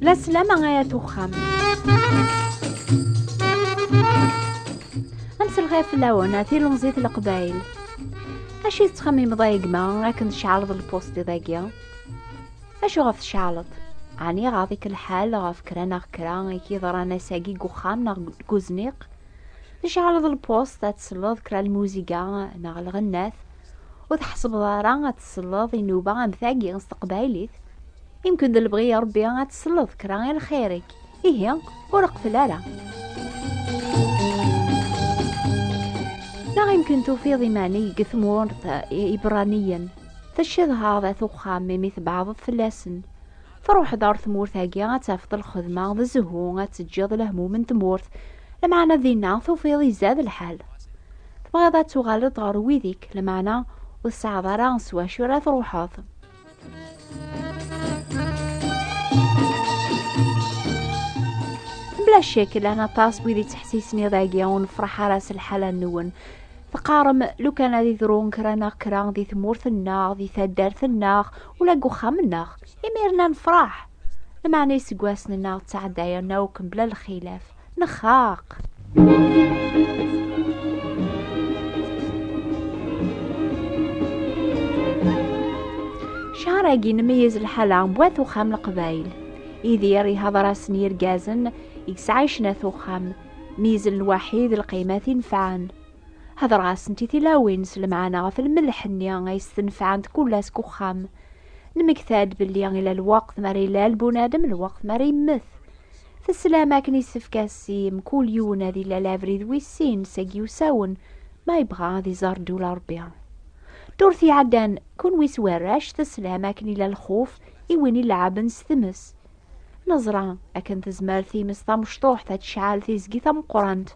لا سلامة غاية تخام أمس الغيف اللون في لمزيت القبايل أشي تخمم ضايق ما راكن شعلط البوست ضايقيا أشو غف شعلط عني غاضيك الحال غف كرانا كران كي ضرانا ساقي قخام ناغ قوزنيق تشعلط البوست تسلط كرا الموسيقى ناغ الغناث وتحسب ضارا تسلط ينوبا مثاقي غنص قبايليث يمكن دلبغي يا ربي غتسلط كرا غير خيرك إيه ورق فلالة لا يمكن توفيض ماني قثمور إبرانيا تشذ هذا ثخام مثل بعض الثلاسن فروح دار ثمور ثاقيا تافض الخدمة ذا زهو تجيض الهموم من تمورت لمعنى ذينا توفيض يزاد الحال تبغى ذا تغالط غار ويذيك لمعنى والساعة ضرا سوا شورا تروحاض بلا شك أنا طاس بيدي تحسيسني ضاقيا ونفرح راس الحالة النون تقارم لو كان ذي ذرون كرانا كران ذي ثمورث الناغ ذي ثدارث الناغ ولا قخام الناغ يميرنا نفرح لمعنى يسقواسنا الناغ تعدايا ناوكم بلا الخلاف نخاق شعراقي نميز الحالة بواثو خام القبايل إذيري هذا راس نير قازن يسعيشنا ثوخام ميزن الوحيد القيمة ينفعن هذا راس نتي تلاوين سلمعانا في الملح نيا غيستنفعن كلاس كوخام نمكثاد باللي إلى الوقت ماري لا البنادم الوقت ماري مث في السلامة كني سفكاسيم كل يونا ذي لا لافريد ويسين ساقي وساون ما يبغى ذي زار دولار بيان دورثي عدان كون ويس وراش تسلامة كني لا الخوف إيويني لعب نستمس نظرة أكن تزمار ثيمس ثا مشطوح تشعال ثيزقي ثا مقرانت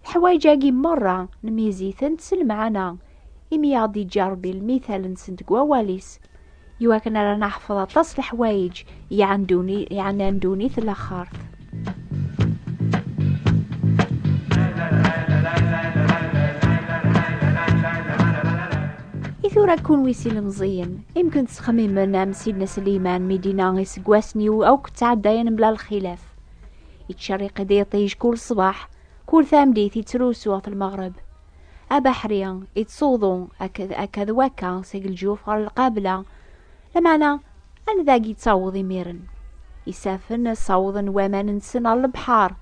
الحوايجاقي مرة نميزيثن تسل معنا إمي يعضي جاربي المثال نسنت قواليس يواكن رانا نحفظ تصل حوايج يعندوني في الأخر إذا كون ويسيل مزيان يمكن تسخمي من سيدنا سليمان مدينة غيسقواسني أو كتعداين بلا الخلاف يتشرق يطيج كل صباح كل ثامديث يتروسوا في المغرب أبحريا يتصوضوا أكذ وكا سيق الجوف غير القابلة لمعنى أنا ذاك يتصوض يميرن يسافن صوضا ومان نسن على البحار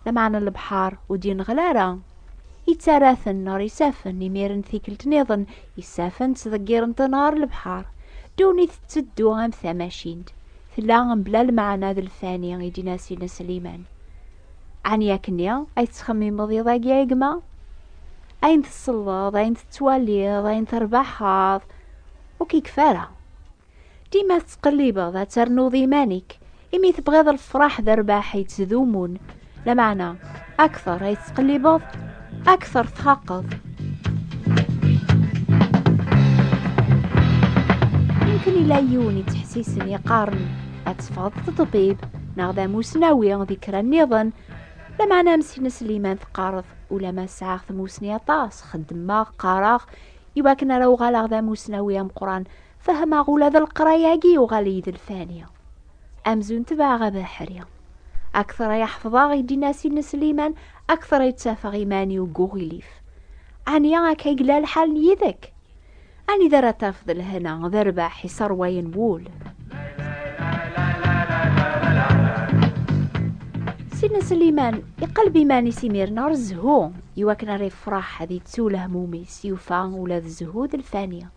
لمعنى البحار ودين غلارة يتراثن نار يسافن يميرن ثيكلت نيضن يسافن تذكيرن تنار البحار دوني تتدو غام ثماشيند ثلاغن بلا المعنى ذا الفاني يدينا سيدنا سليمان عن ياكنيا أي تخمي مضي ضاقي يقما أين تصلض أين تتواليض أين تربحاض وكي كفارة ديما تقليبا ذا ترنوض إيمانك إمي تبغيض الفرح ذا رباح يتذومون لمعنى أكثر أي تقليبض أكثر تحقض يمكن إلى يوني تحسيسن يقارن أتفاض الطبيب ناغدا موسناوي ذكرى النظن لمعنى مسينا سليمان تقارض ولا ما ساعة موسنية طاس خدما قاراغ يواكن راو غالا ذا موسناوية مقران فهما غولا ذا القراياقي وغالي ذا الفانية أمزون تباغا بحرية أكثر يحفظا غيدينا سيدنا سليمان أكثر يتسافى غيماني وقوغيليف عنيا كي قلا الحال يذك أني ذا تفضل هنا ذا رباح يصر وينبول سيدنا سليمان يقلبي ماني سيمير نار زهو يواكن ريف فرح هذي تسوله موميس يوفا ولا الزهو ذا الفانية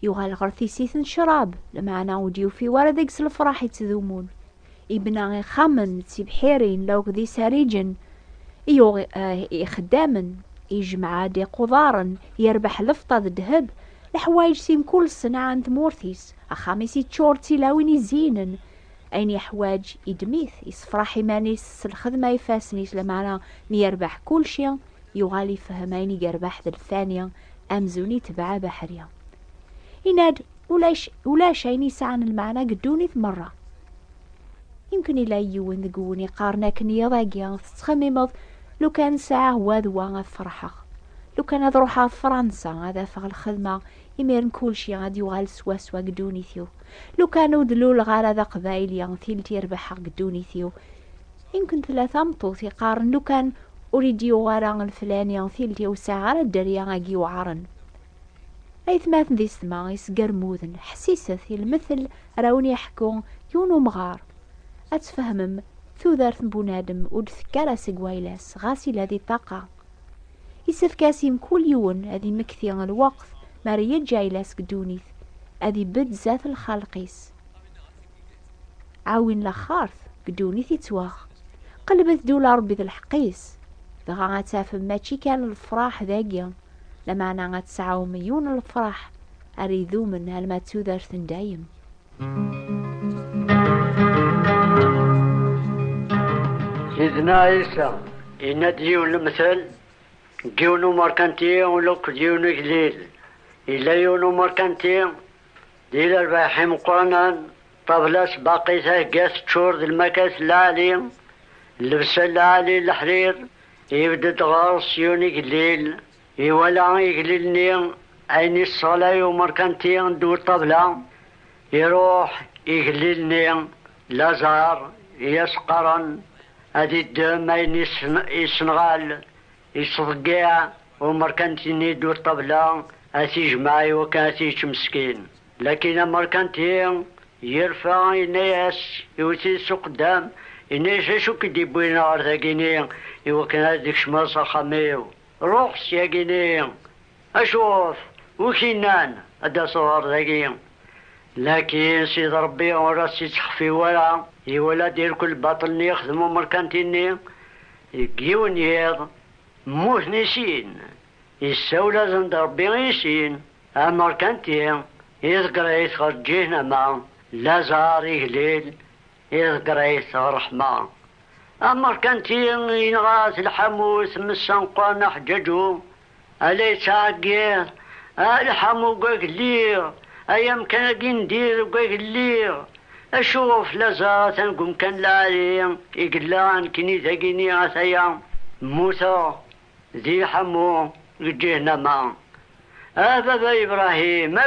يغال غرثي سيثن شراب لمعنا وديو في ورد يقس الفرح يتذومون يبنى خامن تسيبحيرين لو ذي ساريجن خدامن يجمع دي قضارن يربح لفطة الذهب الحوايج سيم كل سنة عند مورثيس أخاميسي تشورتي لاوين يزينن أين يحواج يدميث يصفرحي مانيس الخدمة يفاسنيس لمعنا ميربح كل شيء يغالي فهميني يربح ذا الثانية أمزوني تبع بحرية يناد ولا شيني سعن المعنى قدوني ثمرة يمكن إلا يوين ذقوني قارناك نيضاقيا تتخممض لو كان ساعة هو ذوان فرحة لو كان هاد روحها في فرنسا هذا فغ الخدمة يميرن كلشي غادي يوغال سوا قدونيثيو. لو كانوا دلول غار هذا قبايليا ثيلتي يربح قدونيثيو يمكن 3 مطوط يقارن. لو كان أريد يوغارا الفلاني ثيلتي وساعة غار الدريا غاقي وعرن أيث ماثن ذي سما يسقرموذن حسيسة المثل راوني يحكون يونو مغار أتفهمم ثوذارث بونادم ودثكارا سقوايلاس غاسي هذه طاقة يسفكاسيم كل يوم هذه مكثي الوقت ماريا جايلاس قدونيث هذه بد ذات الخالقيس عاون لخارث قدونيث يتواخ قلبت دولا ربي ذا الحقيس دغا غاتافم ماشي كان الفراح ذاقيا لما انا غتسعاو مليون الفراح اريدو من هالما تودارث دايم. سيدنا عيسى إن ديون المثل ديونو ماركانتي ولوك ديونو قليل إلا يونو ماركانتي ديال الباحم قرنان طبلاس باقي تهقاس تشور ذي المكاس العالي اللبسة العالي الحرير يبدأ غارس يوني قليل يولا يقللني عيني الصلاة وماركانتي ندور طبلة يروح يقللني لازار يسقرن هادي الدم عيني يسنغال يصدقع وماركانتيني دور طبلة هاتي جماعي وكاتي مسكين. لكن ماركانتي يرفع يناس يوتي سوق قدام يناس شو كدي بوينا عرثاقيني يوكن هاديك شماس خميو روح سياقيني اشوف وكينان هدا صور ذاقين. لكن سيد ربي وراسي تخفي ولا دير كل باطل يخدمو ماركانتيني يقيون يض موت نسين يساو لازم ربي يسين ماركانتي يذكر يثغر جهنم لازار يهليل يذكر يثغر رحمة. ماركانتي ينغاث الحموس من السنقان حججو أليس عقير الحمو قاك لير أيام كان ندير قاك لير أشوف لازار تنقوم كان لاري يقلان كني ذاقيني عثيا موسى ذي حمو جهنم. بابا إبراهيم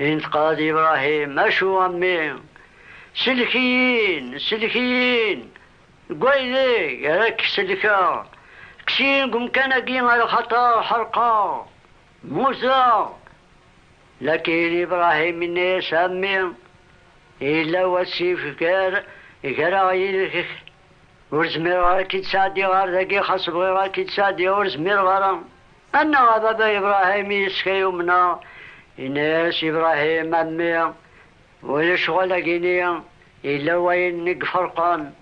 انت قاد إبراهيم أشو أمي سلكين قويلي راك سلكا كسين قم كان قيم على خطر حرقا موسى. لكن إبراهيم مني سامي إلا وسيف كرا ورزمير غاكي تسادي غار ذاكي خاص بغي غاكي تسادي ورزمير غارا أنا بابا إبراهيم يسكي يمنا إناس إبراهيم أمي ولا شغل قيني إلا وين نقفرقان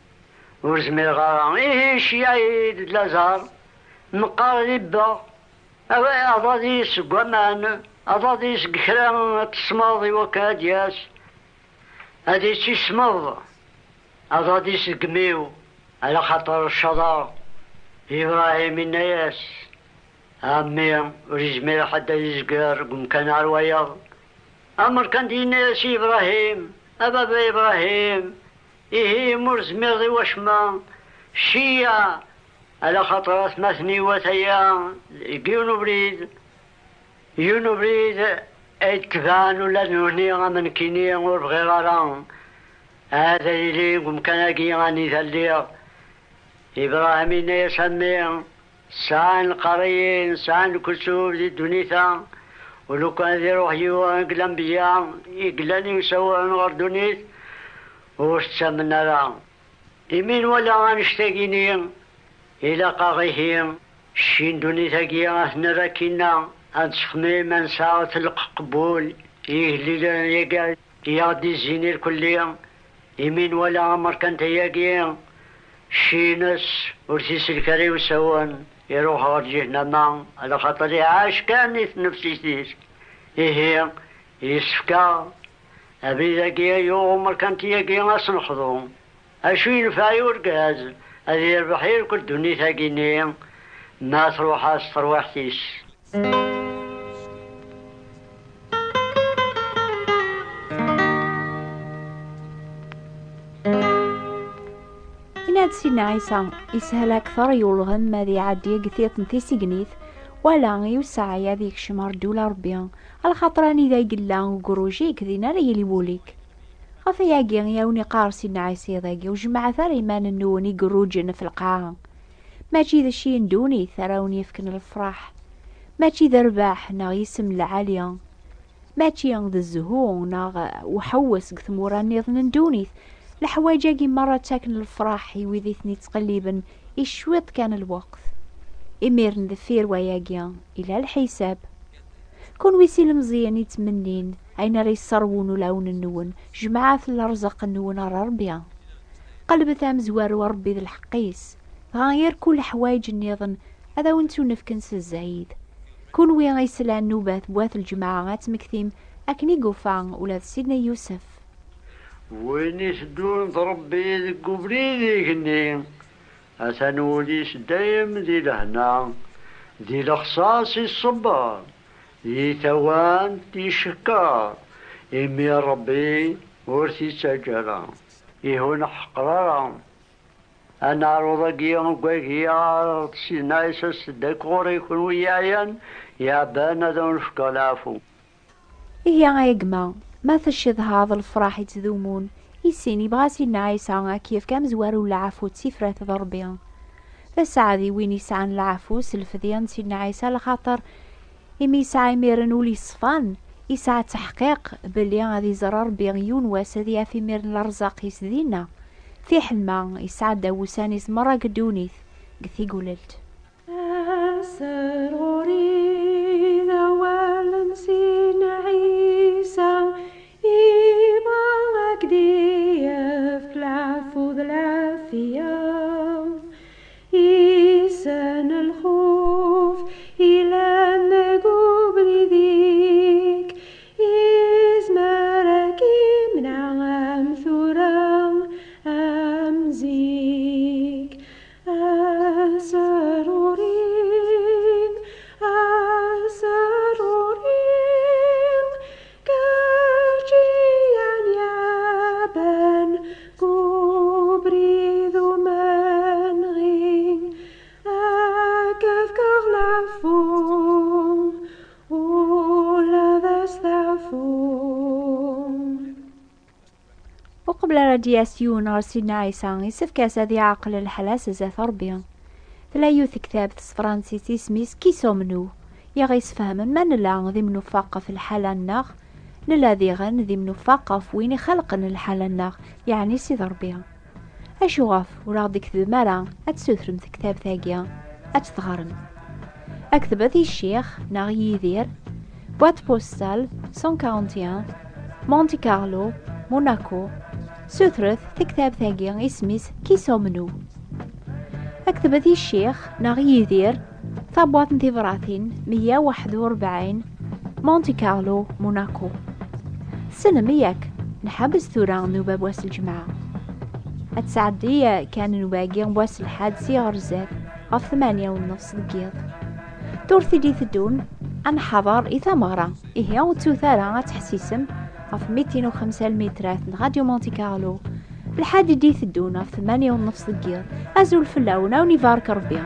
ورزمير غارا إيش يعيد لازار مقاربة أوي أضاديس قمان أضاديس قخران تصماضي وكادياس هادي تسمض أضاديس قميو على خاطر الشضار إبراهيم الناس أمي ورزمير حتى يزقر قم كان عرويض أمر كان دي ناس إبراهيم أبابا إبراهيم إيه مرزمير ذي وشما شيا على خاطر أثمثني وثيا يونو بريد اتكفان ولا نوني من كيني وربغي غرام هذا اللي قم كان غاني ثليغ إبراهيم يسمي سان القرين سان الكسوف ذي الدنيثة ولو كان ذي روح يقلن بيا يقلن يسوى غير دنيث وستسمنا لا يمين ولا غنشتاقيني إلى قاغيهم شين دنيثة كيا اثنا راكينا أنسخمي من ساعة القبول يهلي يغدي الزينير كليا يمين ولا عمر كانت ياقيا شينس ورسيس الكري وسوان يروح جهنم على خاطر عاش كان نفسيتيس إيه يسفكا أبي ذاكيا يوم كانت ياقيا أصنخضو أشو ينفع يورقاز هذه البحير كل دوني ثاقيني ما تروح أستروحتيس. سيدنا عيسى يسهل أكثر يولغم ماذي عادي قثيت نتي سيقنيث ولا يوسع يذيك شمار دولا ربيا الخطراني ذا يقلا وقروجيك ذينا ليلي بوليك غفا ياقي ياوني قار سيدنا عيسى ذاقي وجمع ثار إيمان النوني قروجنا في القاعة ماشي ذا شي ندوني ثراوني يفكن الفرح ماشي ذا رباح ناغ يسم العالية ماشي ذا الزهو ناغ وحوس قثمورا نيضن ندونيث الحوايجاقي مرة تاكن الفرح ويذيثني تقليبا إشويط كان الوقت إمير نذفير وياقيا إلى الحساب كون ويسيل مزيان يتمنين عين ري الصرون ولون النون جماعة الرزق النون ربيا قلب ثام زوار وربي ذا الحقيس غاير كل حوايج النيضن هذا وانتو نفكنس الزعيد كون وين غيسلع النوبات بواث الجماعات مكثيم أكني قفان ولا سيدنا يوسف وين يسدون ربي ذك وبريدي كني أثنوليس دايم ذي لهنا ذي لخصاص الصبر ذي ثوان ذي شكار إمي ربي ورثي سجرا يهون حقرارا أنا عروضكي وقاكي عرض سينايس السدكوري يكون ويايا يا بانا دون فكالافو إيه عيقما ما تشذ هذا الفرح يتذومون يسيني بغا سيدنا عيسى كيف كام زوارو العفو تسيفرات ضربيا فالسعادي وين يسعان العفو سلفذيان سيدنا عيسى لخاطر إمي يسعى ميرن ولي صفان يسعى تحقيق بلي غادي زرار بيغيون واسديا في ميرن الرزاق يسدينا في حلمة يسعى داوساني مرة قدونيث قثي قولت أسروري ذوال سيدنا عيسى إيمانك دي فلعفو ذلافيا إيسان الخوف إلى نقوب ذيك إزماركي من عام ثورا أمزيك أسرورين كاجيان يابن كوبري ذو منغين أكف كغلافون ولا ذستعفون وقبل رادياسيون غير سيدنا عيسى يسفكاس هذي عقل الحلاس زات ربيا تلايوث كتاب فرانسيس سميس كيسو منو يغيس فهما من لا ذي منو فاقة في الحالة الناغ نلا ذي غن ذي منو فاقة في وين خلقن الحالة الناغ يعني سيد ربيا أشو غاف ورا ديك ذي مرا أتسوثرم في كتاب ثاقيا أتثغرم أكتب ذي الشيخ ناغ يدير بوات بوستال 141 مونتي كارلو موناكو سوثرث في كتاب ثاقيا اسميس كيسو منو أكتب ذي الشيخ ناغ يدير ثابوات انتظراثين 141 مونتي كارلو موناكو السنة مياك نحبس ثوران نوبة بواس الجماعة أتسعدية كان نواقي بواس الحادسي غرزات غف 8:30 دقيقة دورثي دي ثدون عن حضر إذا مغرى إهيا وتوثارا تحسيسم غف 205 المترات راديو مونتي كارلو الحاد دي ثدون غف 8:30 دقيقة أزول فلاونا ونيفارك ربيا